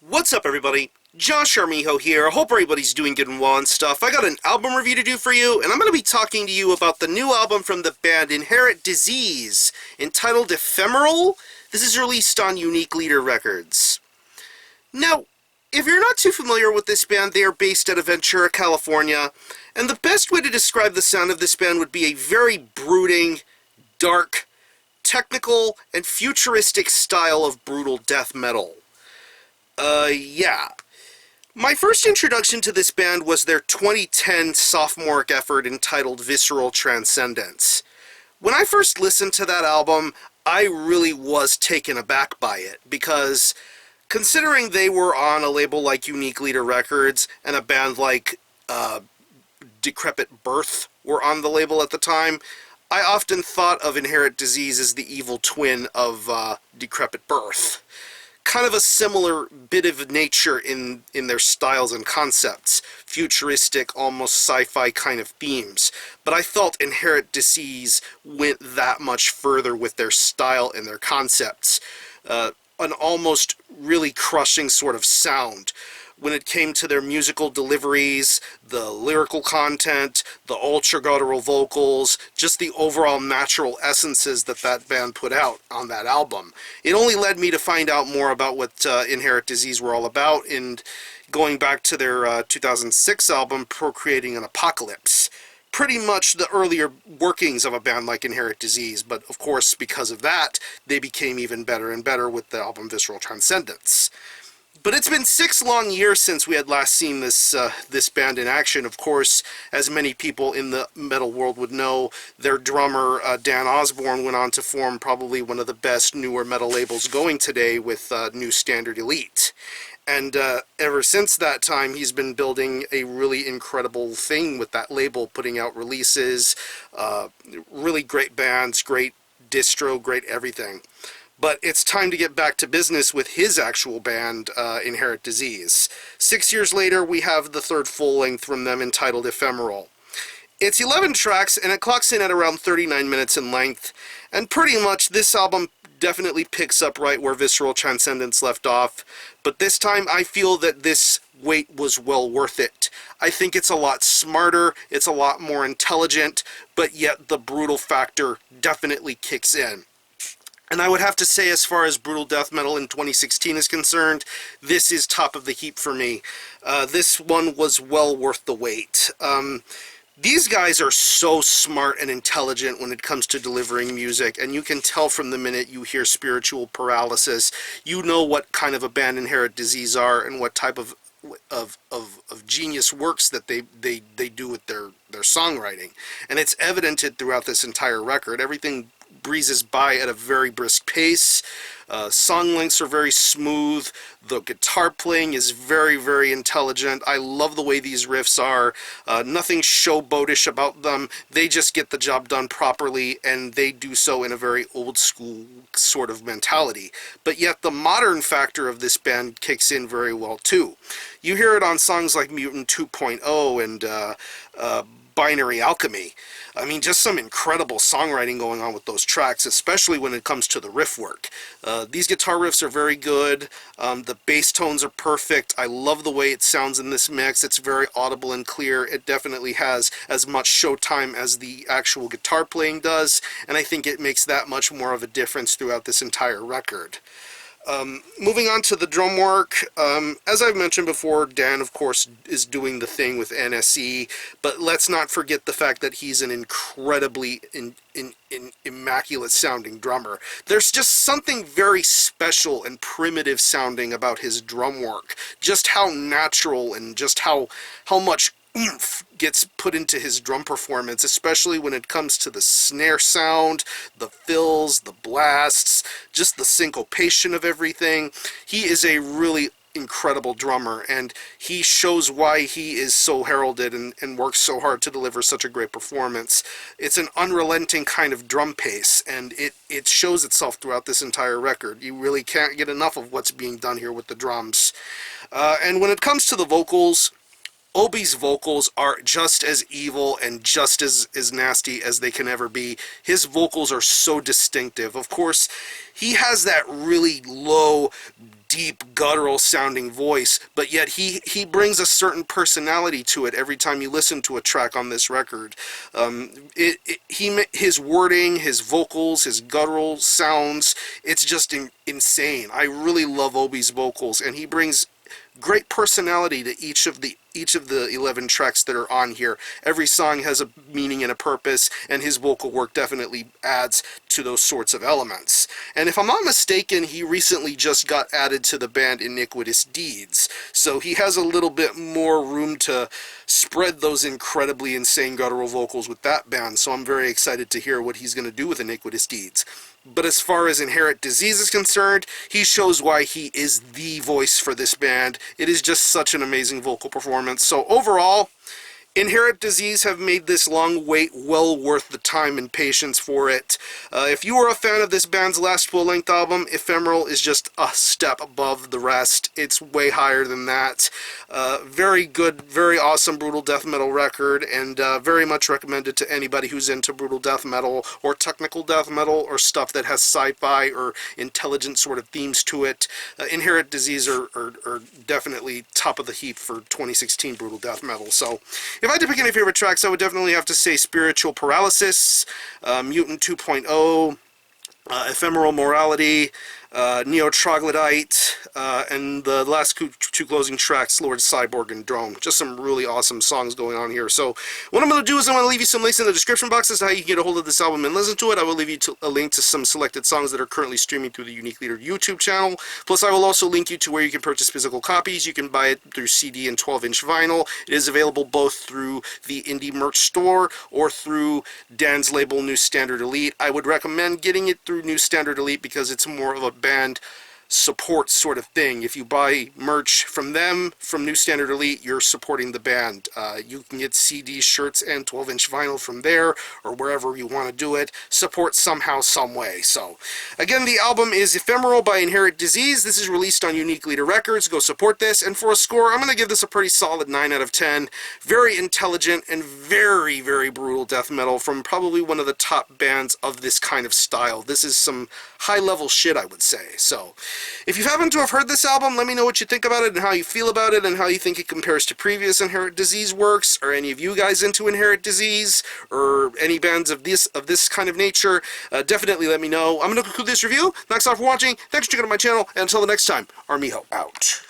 What's up, everybody? Josh Armijo here. I hope everybody's doing good and well and stuff. I got an album review to do for you, and I'm going to be talking to you about the new album from the band Inherent Disease, entitled Ephemeral. This is released on Unique Leader Records. Now, if you're not too familiar with this band, they are based out of Ventura, California, and the best way to describe the sound of this band would be a very brooding, dark, technical, and futuristic style of brutal death metal. Yeah. My first introduction to this band was their 2010 sophomoric effort entitled Visceral Transcendence. When I first listened to that album, I really was taken aback by it, because considering they were on a label like Unique Leader Records, and a band like Decrepit Birth were on the label at the time, I often thought of Inherent Disease as the evil twin of Decrepit Birth. Kind of a similar bit of nature in their styles and concepts, futuristic, almost sci-fi kind of themes. But I felt Inherent Disease went that much further with their style and their concepts. An almost really crushing sort of sound when it came to their musical deliveries, the lyrical content, the ultra-guttural vocals, just the overall natural essences that band put out on that album. It only led me to find out more about what Inherent Disease were all about, and going back to their 2006 album, Procreating an Apocalypse. Pretty much the earlier workings of a band like Inherent Disease, but of course because of that, they became even better and better with the album Visceral Transcendence. But it's been 6 long years since we had last seen this band in action. Of course, as many people in the metal world would know, their drummer, Dan Osborne, went on to form probably one of the best newer metal labels going today with New Standard Elite. And ever since that time, he's been building a really incredible thing with that label, putting out releases, really great bands, great distro, great everything. But it's time to get back to business with his actual band, Inherent Disease. 6 years later, we have the third full-length from them entitled Ephemeral. It's 11 tracks, and it clocks in at around 39 minutes in length, and pretty much this album definitely picks up right where Visceral Transcendence left off, but this time I feel that this wait was well worth it. I think it's a lot smarter, it's a lot more intelligent, but yet the brutal factor definitely kicks in. And I would have to say, as far as brutal death metal in 2016 is concerned, this is top of the heap for me. This one was well worth the wait. These guys are so smart and intelligent when it comes to delivering music, and you can tell from the minute you hear Spiritual Paralysis, you know what kind of a band Inherent Disease are and what type of genius works that they do with their songwriting. And it's evidented throughout this entire record. Everything breezes by at a very brisk pace. Song lengths are very smooth. The guitar playing is very, very intelligent. I love the way these riffs are. Nothing showboatish about them. They just get the job done properly, and they do so in a very old school sort of mentality. But yet the modern factor of this band kicks in very well too. You hear it on songs like Mutant 2.0 and Binary Alchemy. I mean, just some incredible songwriting going on with those tracks, especially when it comes to the riff work. These guitar riffs are very good. The bass tones are perfect. I love the way it sounds in this mix. It's very audible and clear. It definitely has as much showtime as the actual guitar playing does, and I think it makes that much more of a difference throughout this entire record. Moving on to the drum work, as I've mentioned before, Dan, of course, is doing the thing with NSE, but let's not forget the fact that he's an incredibly immaculate-sounding drummer. There's just something very special and primitive sounding about his drum work, just how natural and just how much oomph gets put into his drum performance, especially when it comes to the snare sound, the fills, the blasts, just the syncopation of everything. He is a really incredible drummer, and he shows why he is so heralded and works so hard to deliver such a great performance. It's an unrelenting kind of drum pace, and it shows itself throughout this entire record. You really can't get enough of what's being done here with the drums. And when it comes to the vocals, Obi's vocals are just as evil and just as nasty as they can ever be. His vocals are so distinctive. Of course, he has that really low, deep, guttural sounding voice, but yet he brings a certain personality to it every time you listen to a track on this record. His wording, his vocals, his guttural sounds, it's just insane. I really love Obi's vocals, and he brings great personality to each of the 11 tracks that are on here. Every song has a meaning and a purpose, and his vocal work definitely adds to those sorts of elements. And if I'm not mistaken, he recently just got added to the band Iniquitous Deeds, so he has a little bit more room to spread those incredibly insane guttural vocals with that band, so I'm very excited to hear what he's going to do with Iniquitous Deeds. But as far as Inherent Disease is concerned, he shows why he is the voice for this band. It is just such an amazing vocal performance. So overall, Inherent Disease have made this long wait well worth the time and patience for it. If you are a fan of this band's last full-length album, Ephemeral is just a step above the rest. It's way higher than that. Very good, very awesome brutal death metal record, and very much recommended to anybody who's into brutal death metal or technical death metal or stuff that has sci-fi or intelligent sort of themes to it. Inherent Disease are definitely top of the heap for 2016 brutal death metal. So if I had to pick any favorite tracks, I would definitely have to say Spiritual Paralysis, Mutant 2.0, Ephemeral Morality, Neo Troglodyte, and the last two closing tracks, Lord Cyborg and Drone. Just some really awesome songs going on here. So what I'm going to do is I'm going to leave you some links in the description box as to how you can get a hold of this album and listen to it. I will leave you a link to some selected songs that are currently streaming through the Unique Leader YouTube channel. Plus, I will also link you to where you can purchase physical copies. You can buy it through CD and 12-inch vinyl. It is available both through the Indie Merch Store or through Dan's label, New Standard Elite. I would recommend getting it through New Standard Elite because it's more of a band support sort of thing. If you buy merch from them, from New Standard Elite, you're supporting the band. You can get CDs, shirts, and 12-inch vinyl from there, or wherever you want to do it. Support somehow, some way. So, again, the album is Ephemeral by Inherent Disease. This is released on Unique Leader Records. Go support this. And for a score, I'm going to give this a pretty solid 9 out of 10. Very intelligent and very, very brutal death metal from probably one of the top bands of this kind of style. This is some high-level shit, I would say. So, if you happen to have heard this album, let me know what you think about it and how you feel about it and how you think it compares to previous Inherent Disease works. Are any of you guys into Inherent Disease or any bands of this kind of nature? Definitely let me know. I'm going to conclude this review. Thanks a lot for watching. Thanks for checking out my channel. And until the next time, Armijo out.